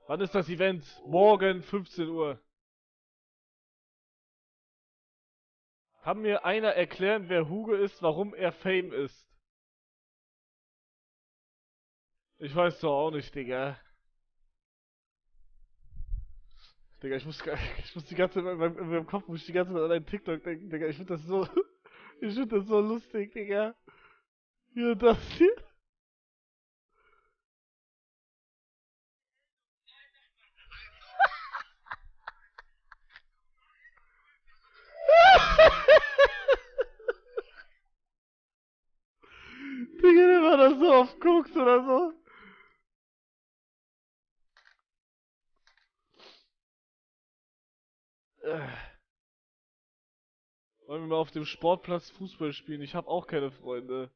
Wann ist das Event? Morgen 15 Uhr. Kann mir einer erklären, wer Hugo ist, warum er Fame ist? Ich weiß doch auch nicht, Digga. Digga, ich muss die ganze Zeit in meinem Kopf muss ich die ganze Zeit an einen TikTok denken, Digga. Ich finde das so, ich finde das so lustig, Digga. Hier, das hier. Digga, der war da so auf Koks oder so. Äh, Wollen wir mal auf dem Sportplatz Fußball spielen? Ich habe auch keine Freunde.